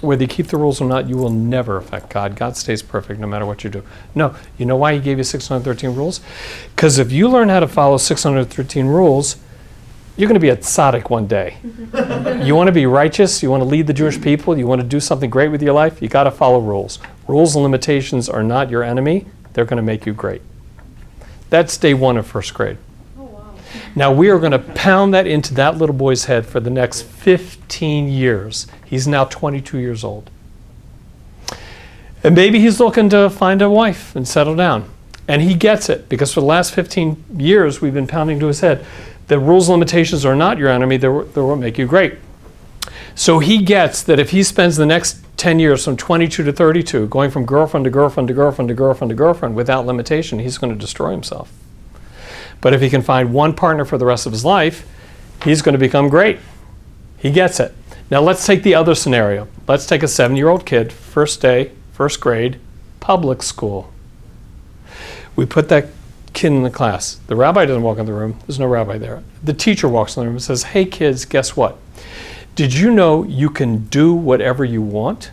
[SPEAKER 1] Whether you keep the rules or not, you will never affect God. God stays perfect no matter what you do. No, you know why he gave you 613 rules? Because if you learn how to follow 613 rules, you're going to be a tzaddik one day. You want to be righteous, you want to lead the Jewish people, you want to do something great with your life, you got to follow rules. Rules and limitations are not your enemy. They're going to make you great. That's day one of first grade.
[SPEAKER 2] Oh, wow.
[SPEAKER 1] Now we are going to pound that into that little boy's head for the next 15 years. He's now 22 years old. And maybe he's looking to find a wife and settle down. And he gets it, because for the last 15 years we've been pounding to his head, the rules and limitations are not your enemy, they're what make you great. So he gets that if he spends the next 10 years from 22 to 32 going from girlfriend to girlfriend to girlfriend to girlfriend to girlfriend without limitation, he's going to destroy himself. But if he can find one partner for the rest of his life, he's going to become great. He gets it. Now let's take the other scenario. Let's take a 7-year-old kid, first day, first grade, public school. We put that kid in the class. The rabbi doesn't walk in the room. There's no rabbi there. The teacher walks in the room and says, "Hey kids, guess what? Did you know you can do whatever you want?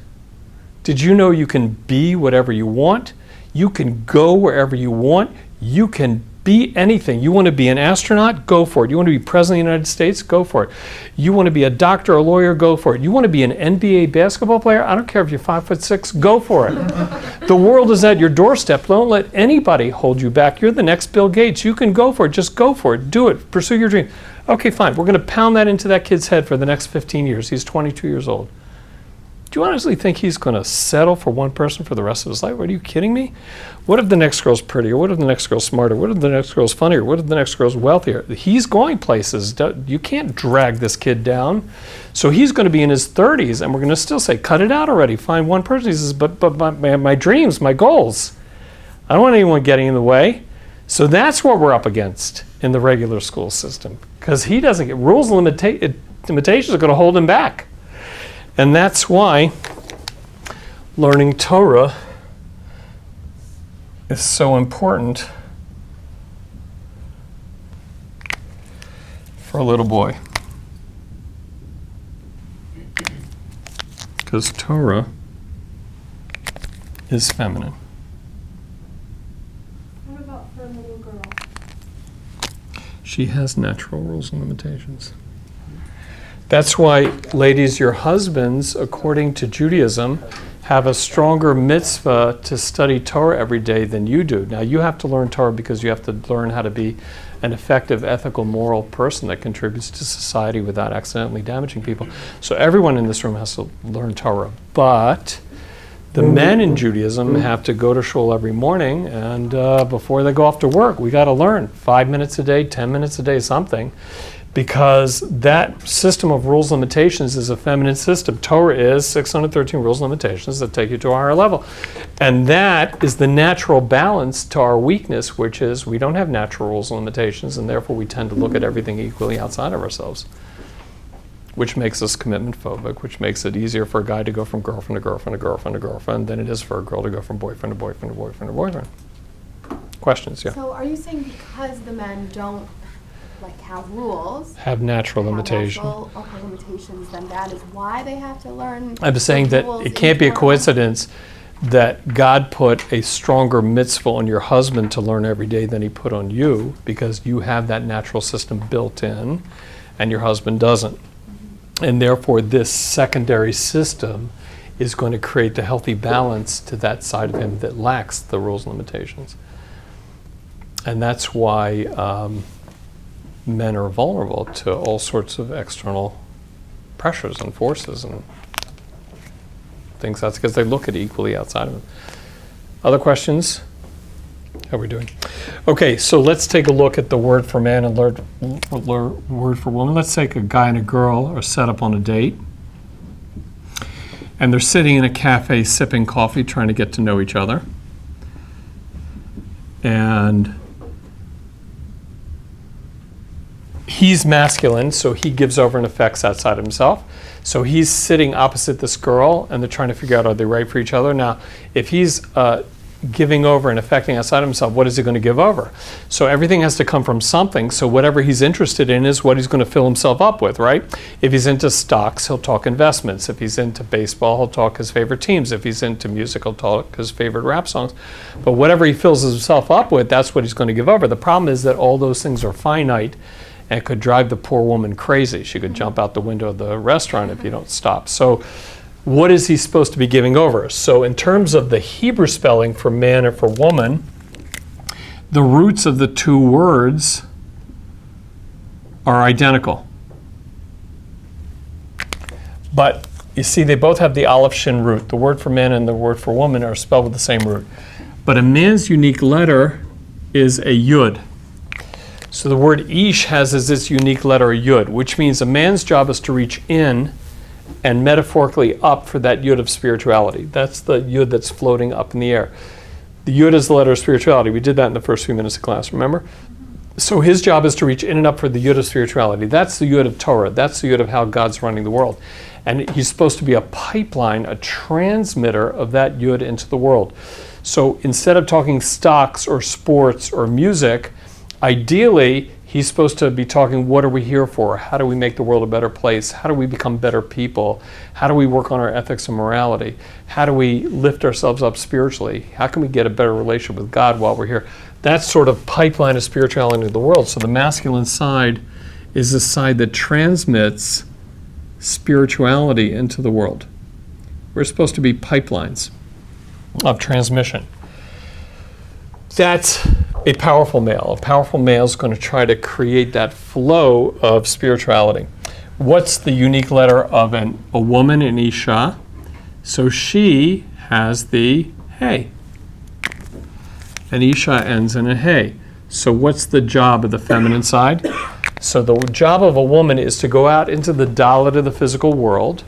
[SPEAKER 1] Did you know you can be whatever you want? You can go wherever you want. You can be anything. You want to be an astronaut? Go for it. You want to be president of the United States? Go for it. You want to be a doctor or a lawyer? Go for it. You want to be an NBA basketball player? I don't care if you're 5'6", go for it. The world is at your doorstep. Don't let anybody hold you back. You're the next Bill Gates. You can go for it. Just go for it. Do it. Pursue your dream." Okay, fine. We're going to pound that into that kid's head for the next 15 years. He's 22 years old. Do you honestly think he's going to settle for one person for the rest of his life? Are you kidding me? What if the next girl's prettier? What if the next girl's smarter? What if the next girl's funnier? What if the next girl's wealthier? He's going places. You can't drag this kid down. So he's going to be in his 30s, and we're going to still say, cut it out already. Find one person. He says, but my dreams, my goals. I don't want anyone getting in the way. So that's what we're up against in the regular school system, because he doesn't get rules and limitations are going to hold him back. And that's why learning Torah is so important for a little boy. Because Torah is feminine.
[SPEAKER 2] What about for a little girl?
[SPEAKER 1] She has natural rules and limitations. That's why, ladies, your husbands, according to Judaism, have a stronger mitzvah to study Torah every day than you do. Now, you have to learn Torah because you have to learn how to be an effective, ethical, moral person that contributes to society without accidentally damaging people. So everyone in this room has to learn Torah. But the men in Judaism have to go to shul every morning, and before they go off to work, we got to learn 5 minutes a day, 10 minutes a day, something. because that system of rules and limitations is a feminine system. Torah is 613 rules and limitations that take you to a higher level. And that is the natural balance to our weakness, which is we don't have natural rules and limitations, and therefore we tend to look at everything equally outside of ourselves, which makes us commitment phobic, which makes it easier for a guy to go from girlfriend to girlfriend to girlfriend to girlfriend than it is for a girl to go from boyfriend to boyfriend to boyfriend to boyfriend. Questions, yeah?
[SPEAKER 5] So are you saying because the men don't have rules,
[SPEAKER 1] Have natural limitations.
[SPEAKER 5] limitations, then that is why they have to learn?
[SPEAKER 1] I'm saying
[SPEAKER 5] the
[SPEAKER 1] that
[SPEAKER 5] rules
[SPEAKER 1] it
[SPEAKER 5] in
[SPEAKER 1] can't be a
[SPEAKER 5] Torah?
[SPEAKER 1] coincidence that God put a stronger mitzvah on your husband to learn every day than he put on you, because you have that natural system built in and your husband doesn't. And therefore this secondary system is going to create the healthy balance to that side of him that lacks the rules and limitations. And that's why men are vulnerable to all sorts of external pressures and forces and things. That's because they look at equally outside of them. Other questions? How are we doing? Okay, so let's take a look at the word for man and word for woman. Let's take a guy and a girl are set up on a date. And they're sitting in a cafe sipping coffee, trying to get to know each other. And he's masculine, so he gives over and affects outside of himself. So he's sitting opposite this girl, and they're trying to figure out, are they right for each other? Now, if he's giving over and affecting outside of himself, what is he going to give over? So everything has to come from something. So whatever he's interested in is what he's going to fill himself up with, right? If he's into stocks, he'll talk investments. If he's into baseball, he'll talk his favorite teams. If he's into music, he'll talk his favorite rap songs. But whatever he fills himself up with, that's what he's going to give over. The problem is that all those things are finite and could drive the poor woman crazy. She could jump out the window of the restaurant if you don't stop. So what is he supposed to be giving over? So in terms of the Hebrew spelling for man or for woman, the roots of the two words are identical. But you see, they both have the Aleph Shin root. The word for man and the word for woman are spelled with the same root. But a man's unique letter is a Yud. So the word Ish has as its unique letter a Yud, which means a man's job is to reach in and metaphorically up for that Yud of spirituality. That's the Yud that's floating up in the air. The Yud is the letter of spirituality. We did that in the first few minutes of class, remember? So his job is to reach in and up for the Yud of spirituality. That's the Yud of Torah. That's the Yud of how God's running the world. And he's supposed to be a pipeline, a transmitter of that Yud into the world. So instead of talking stocks or sports or music, ideally, he's supposed to be talking, what are we here for? How do we make the world a better place? How do we become better people? How do we work on our ethics and morality? How do we lift ourselves up spiritually? How can we get a better relationship with God while we're here? That's sort of pipeline of spirituality into the world. So the masculine side is the side that transmits spirituality into the world. We're supposed to be pipelines of transmission. That's a powerful male. A powerful male is going to try to create that flow of spirituality. What's the unique letter of a woman, an Isha? So she has the Hey. An Isha ends in a Hey. So what's the job of the feminine side? So the job of a woman is to go out into the Dalet of the physical world,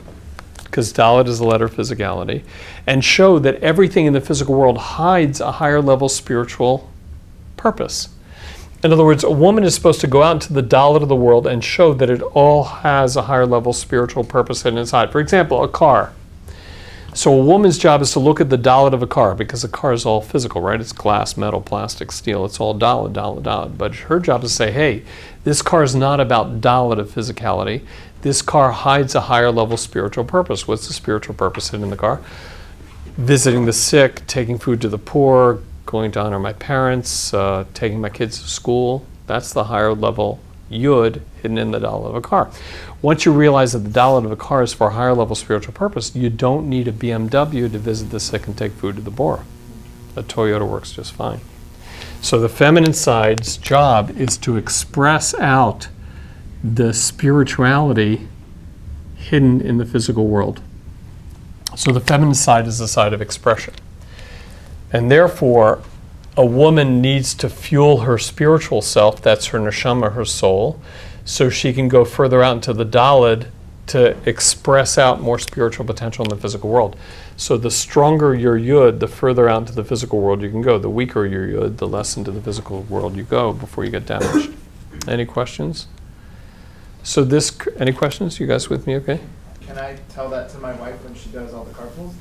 [SPEAKER 1] because Dalet is the letter of physicality, and show that everything in the physical world hides a higher level spiritual purpose. In other words, a woman is supposed to go out into the Dalet of the world and show that it all has a higher level spiritual purpose hidden inside. For example, a car. So a woman's job is to look at the Dalet of a car, because a car is all physical, right? It's glass, metal, plastic, steel. It's all Dalet, Dalet, Dalet. But her job is to say, hey, this car is not about Dalet of physicality. This car hides a higher level spiritual purpose. What's the spiritual purpose hidden in the car? Visiting the sick, taking food to the poor, going to honor my parents, taking my kids to school. That's the higher level Yud hidden in the Dalet of a car. Once you realize that the Dalet of a car is for a higher level spiritual purpose, you don't need a BMW to visit the sick and take food to the poor. A Toyota works just fine. So the feminine side's job is to express out the spirituality hidden in the physical world. So the feminine side is the side of expression. And therefore, a woman needs to fuel her spiritual self, that's her neshama, her soul, so she can go further out into the Daled to express out more spiritual potential in the physical world. So the stronger your Yud, the further out into the physical world you can go. The weaker your Yud, the less into the physical world you go before you get damaged. Any questions? So any questions? You guys with me okay?
[SPEAKER 6] Can I tell that to my wife when she does all the carpools?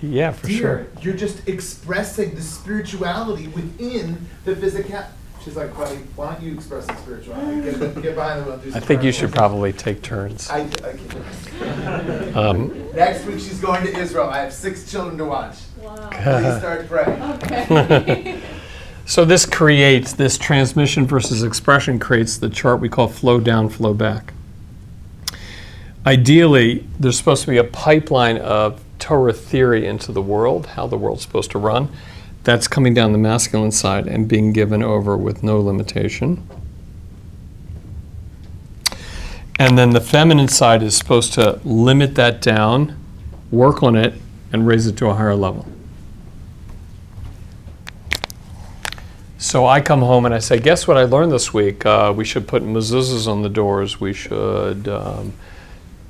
[SPEAKER 1] Yeah, for sure.
[SPEAKER 6] Dear, you're just expressing the spirituality within the physical. She's like, buddy, why don't you express the spirituality? Get behind the wheel. Do
[SPEAKER 1] I
[SPEAKER 6] some
[SPEAKER 1] think you
[SPEAKER 6] carpools."
[SPEAKER 1] should probably take turns.
[SPEAKER 6] I Next week she's going to Israel. I have 6 children to watch.
[SPEAKER 2] Wow.
[SPEAKER 6] Please start praying.
[SPEAKER 2] Okay.
[SPEAKER 1] So this transmission versus expression creates the chart we call flow down, flow back. Ideally, there's supposed to be a pipeline of Torah theory into the world, how the world's supposed to run. That's coming down the masculine side and being given over with no limitation. And then the feminine side is supposed to limit that down, work on it, and raise it to a higher level. So I come home and I say, guess what I learned this week? We should put mezuzahs on the doors. We should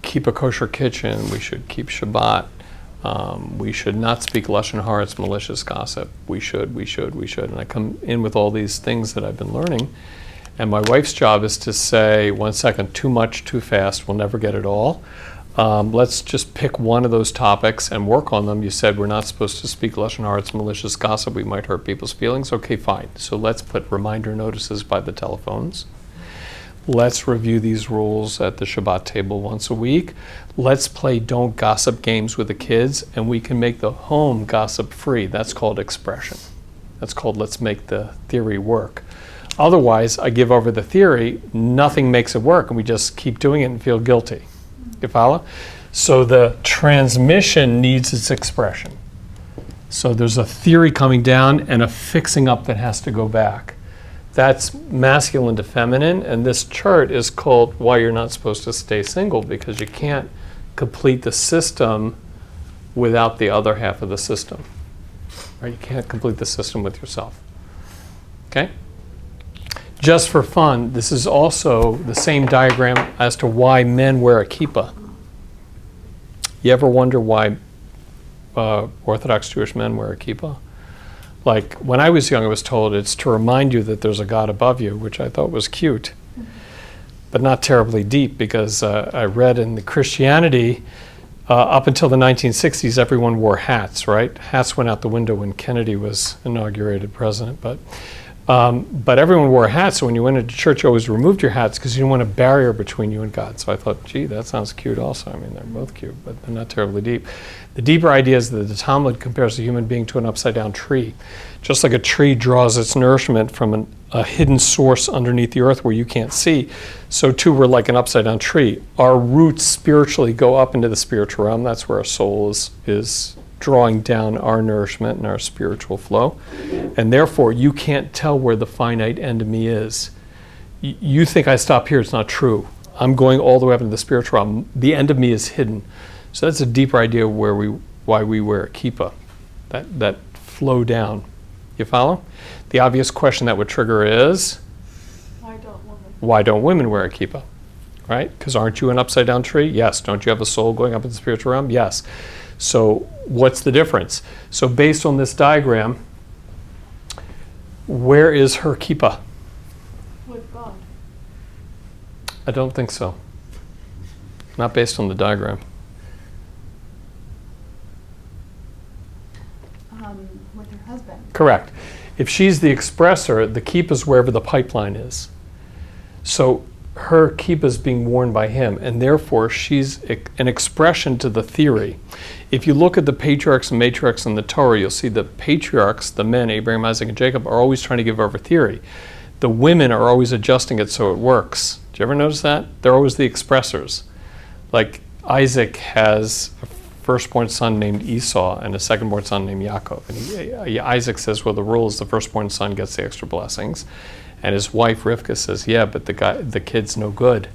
[SPEAKER 1] keep a kosher kitchen. We should keep Shabbat. We should not speak lashon hara, it's malicious gossip. We should. And I come in with all these things that I've been learning. And my wife's job is to say, 1 second, too much, too fast, we'll never get it all. Let's just pick one of those topics and work on them. You said we're not supposed to speak lashon hara, it's malicious gossip. We might hurt people's feelings. Okay, fine. So let's put reminder notices by the telephones. Let's review these rules at the Shabbat table once a week. Let's play don't gossip games with the kids, and we can make the home gossip free. That's called expression. That's called let's make the theory work. Otherwise, I give over the theory, nothing makes it work, and we just keep doing it and feel guilty. You follow? So the transmission needs its expression. So there's a theory coming down and a fixing up that has to go back. That's masculine to feminine, and this chart is called why you're not supposed to stay single, because you can't complete the system without the other half of the system. Right? You can't complete the system with yourself. Okay? Just for fun, this is also the same diagram as to why men wear a kippah. You ever wonder why Orthodox Jewish men wear a kippah? Like, when I was young, I was told it's to remind you that there's a God above you, which I thought was cute, but not terribly deep, because I read in the Christianity, up until the 1960s, everyone wore hats, right? Hats went out the window when Kennedy was inaugurated president, but everyone wore hats, so when you went into church, you always removed your hats because you didn't want a barrier between you and God. So I thought, gee, that sounds cute also. I mean, they're both cute, but they're not terribly deep. The deeper idea is that the Talmud compares a human being to an upside-down tree. Just like a tree draws its nourishment from a hidden source underneath the earth where you can't see, so too we're like an upside-down tree. Our roots spiritually go up into the spiritual realm. That's where our soul is drawing down our nourishment and our spiritual flow. And therefore, you can't tell where the finite end of me is. You think I stop here. It's not true. I'm going all the way up into the spiritual realm. The end of me is hidden. So that's a deeper idea of why we wear a kippah, that flow down. You follow? The obvious question that would trigger is, why don't women wear a kippah? Right? Because aren't you an upside-down tree? Yes. Don't you have a soul going up in the spiritual realm? Yes. So what's the difference? So based on this diagram, where is her kippah?
[SPEAKER 2] With God.
[SPEAKER 1] I don't think so. Not based on the diagram.
[SPEAKER 5] With her husband.
[SPEAKER 1] Correct. If she's the expressor, the kippah is wherever the pipeline is. So her kippah is being worn by him, and therefore she's an expression to the theory. If you look at the patriarchs and matriarchs in the Torah, you'll see the patriarchs, the men, Abraham, Isaac, and Jacob, are always trying to give over theory. The women are always adjusting it so it works. Do you ever notice that? They're always the expressors. Like Isaac has a firstborn son named Esau and a secondborn son named Yaakov. And Isaac says, well, the rule is the firstborn son gets the extra blessings. And his wife Rivka says, yeah, but the kid's no good.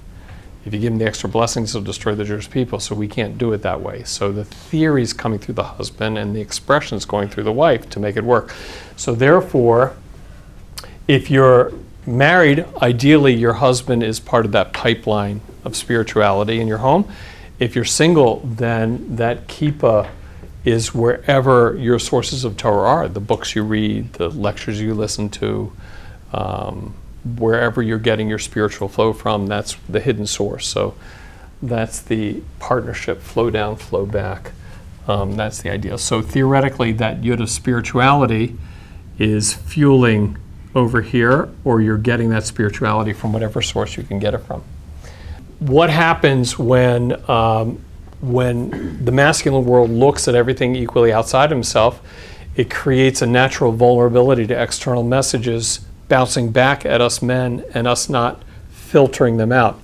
[SPEAKER 1] If you give him the extra blessings, he'll destroy the Jewish people. So we can't do it that way. So the theory is coming through the husband and the expression is going through the wife to make it work. So therefore, if you're married, ideally your husband is part of that pipeline of spirituality in your home. If you're single, then that kippah is wherever your sources of Torah are, the books you read, the lectures you listen to, wherever you're getting your spiritual flow from, that's the hidden source. So that's the partnership, flow down, flow back. That's the idea. So theoretically, that yud of spirituality is fueling over here, or you're getting that spirituality from whatever source you can get it from. What happens when the masculine world looks at everything equally outside himself? It creates a natural vulnerability to external messages bouncing back at us men and us not filtering them out.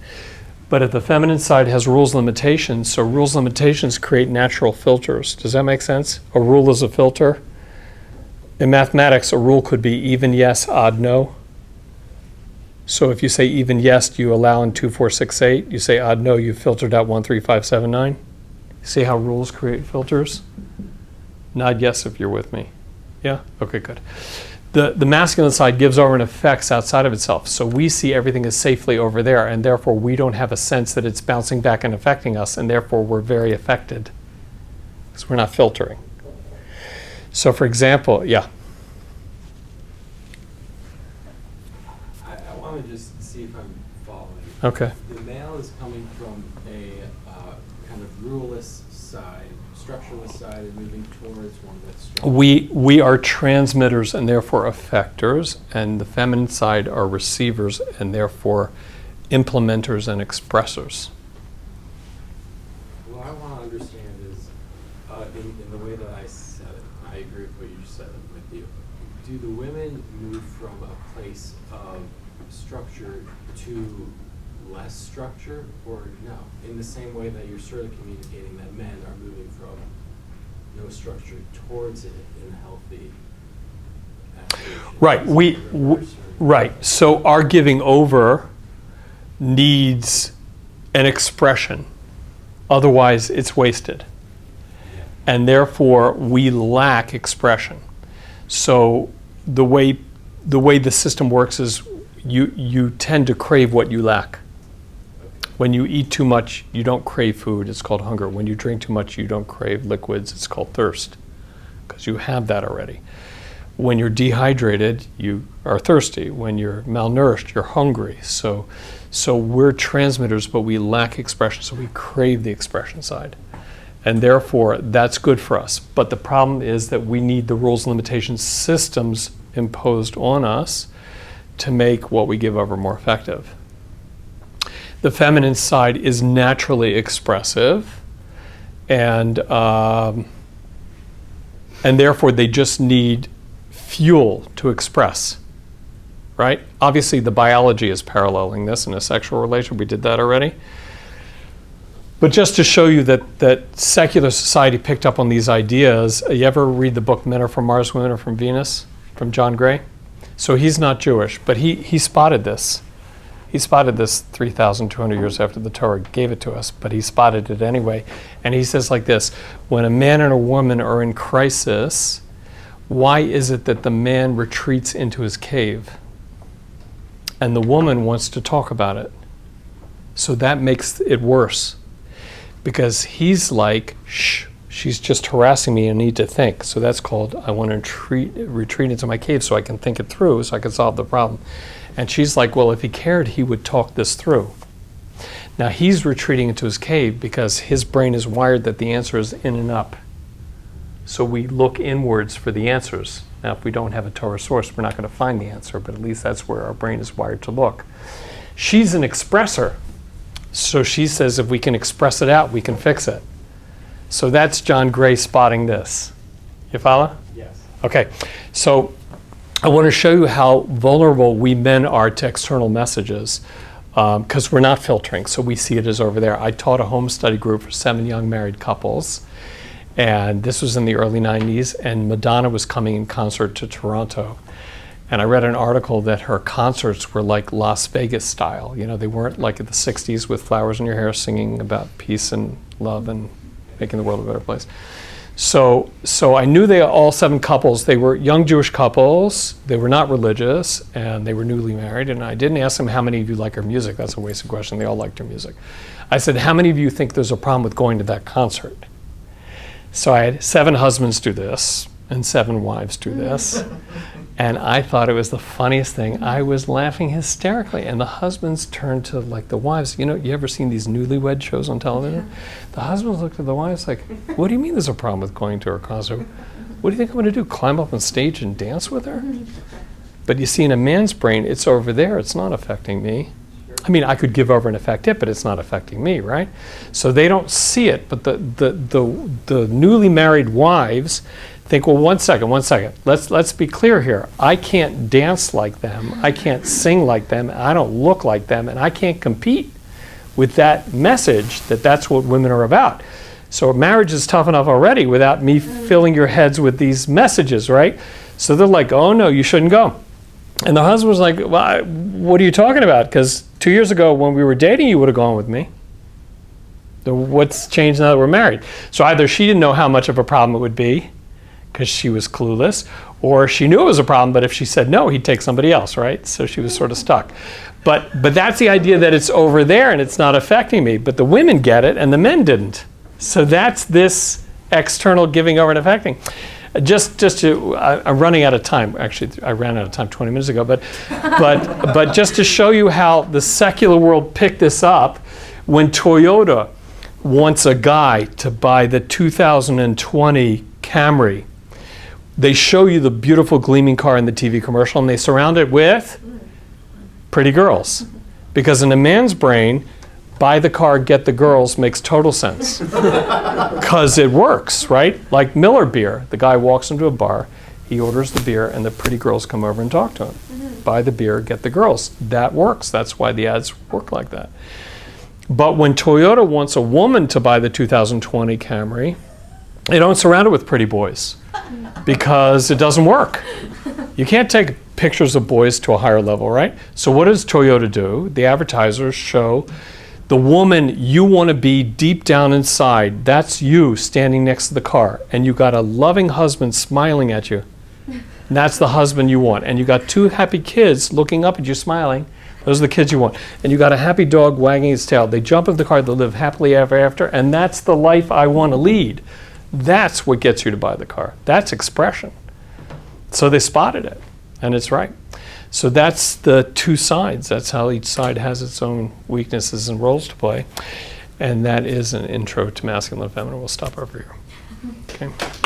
[SPEAKER 1] But if the feminine side has rules and limitations, so rules and limitations create natural filters. Does that make sense? A rule is a filter. In mathematics, a rule could be even yes, odd no. So if you say even yes, you allow in 2, 4, 6, 8. You say odd no, you filtered out 1, 3, 5, 7, 9. See how rules create filters? Nod yes if you're with me. Yeah? Okay, good. The masculine side gives over and affects outside of itself. So we see everything as safely over there, and therefore we don't have a sense that it's bouncing back and affecting us, and therefore we're very affected because we're not filtering. So for example, yeah.
[SPEAKER 7] I want to just see if I'm following.
[SPEAKER 1] Okay.
[SPEAKER 7] The male is coming from a kind of ruleless side, structureless side, and moving towards one that's structured.
[SPEAKER 1] We are transmitters and therefore effectors, and the feminine side are receivers and therefore implementers and expressors.
[SPEAKER 7] What I want to understand is, in the way that I said it, I agree with what you just said with you. Do the women move from a place of structure to less structure, or no? In the same way that you're sort of communicating that men are moving from no structure towards it in a healthy aspiration.
[SPEAKER 1] Right. Right. So our giving over needs an expression. Otherwise, it's wasted.
[SPEAKER 7] Yeah.
[SPEAKER 1] And therefore, we lack expression. So the way the system works is you tend to crave what you lack. When you eat too much, you don't crave food. It's called hunger. When you drink too much, you don't crave liquids. It's called thirst, because you have that already. When you're dehydrated, you are thirsty. When you're malnourished, you're hungry. So we're transmitters, but we lack expression, so we crave the expression side. And therefore, that's good for us. But the problem is that we need the rules and limitations systems imposed on us to make what we give over more effective. The feminine side is naturally expressive, and therefore they just need fuel to express, right? Obviously the biology is paralleling this in a sexual relation. We did that already. But just to show you that secular society picked up on these ideas, you ever read the book Men Are From Mars, Women Are From Venus from John Gray? So he's not Jewish, but he spotted this. He spotted this 3,200 years after the Torah gave it to us, but he spotted it anyway. And he says like this: when a man and a woman are in crisis, why is it that the man retreats into his cave and the woman wants to talk about it? So that makes it worse, because he's like, shh, she's just harassing me and I need to think. So that's called, I want to retreat into my cave so I can think it through, so I can solve the problem. And she's like, well, if he cared, he would talk this through. Now he's retreating into his cave because his brain is wired that the answer is in and up. So we look inwards for the answers. Now if we don't have a Torah source, we're not going to find the answer, but at least that's where our brain is wired to look. She's an expressor. So she says if we can express it out, we can fix it. So that's John Gray spotting this. You follow?
[SPEAKER 7] Yes.
[SPEAKER 1] Okay. So I want to show you how vulnerable we men are to external messages, because we're not filtering, so we see it as over there. I taught a home study group for 7 young married couples, and this was in the early 90s, and Madonna was coming in concert to Toronto. And I read an article that her concerts were like Las Vegas style. You know, they weren't like in the 60s with flowers in your hair singing about peace and love and making the world a better place. So I knew they all 7 couples. They were young Jewish couples. They were not religious, and they were newly married. And I didn't ask them how many of you like our music. That's a wasted question. They all liked our music. I said, how many of you think there's a problem with going to that concert? So I had 7 husbands do this and 7 wives do this. And I thought it was the funniest thing. I was laughing hysterically. And the husbands turned to like the wives. You ever seen these newlywed shows on television? The husbands looked at the wives like, what do you mean there's a problem with going to her concert? What do you think I'm going to do? Climb up on stage and dance with her? But you see, in a man's brain, it's over there. It's not affecting me. I mean, I could give over and affect it, but it's not affecting me, right? So they don't see it. But the newly married wives think, well, one second. Let's be clear here. I can't dance like them. I can't sing like them. I don't look like them, and I can't compete with that message that that's what women are about. So marriage is tough enough already without me filling your heads with these messages, right? So they're like, oh no, you shouldn't go. And the husband was like, well, what are you talking about? Because 2 years ago when we were dating, you would have gone with me. What's changed now that we're married? So either she didn't know how much of a problem it would be because she was clueless, or she knew it was a problem, but if she said no, he'd take somebody else, right? So she was sort of stuck. But that's the idea that it's over there and it's not affecting me. But the women get it and the men didn't. So that's this external giving over and affecting. I'm running out of time. Actually, I ran out of time 20 minutes ago. But just to show you how the secular world picked this up, when Toyota wants a guy to buy the 2020 Camry, they show you the beautiful gleaming car in the TV commercial, and they surround it with pretty girls. Because in a man's brain, buy the car, get the girls makes total sense. Because it works, right? Like Miller beer. The guy walks into a bar, he orders the beer, and the pretty girls come over and talk to him. Buy the beer, get the girls. That works. That's why the ads work like that. But when Toyota wants a woman to buy the 2020 Camry, they don't surround it with pretty boys because it doesn't work. You can't take pictures of boys to a higher level, right? So what does Toyota do? The advertisers show the woman you want to be deep down inside. That's you standing next to the car, and you got a loving husband smiling at you. And that's the husband you want. And you got 2 happy kids looking up at you smiling. Those are the kids you want. And you got a happy dog wagging its tail. They jump in the car, they live happily ever after, and that's the life I want to lead. That's what gets you to buy the car. That's expression. So they spotted it, and it's right. So that's the 2 sides. That's how each side has its own weaknesses and roles to play. And that is an intro to masculine and feminine. We'll stop over here. Okay.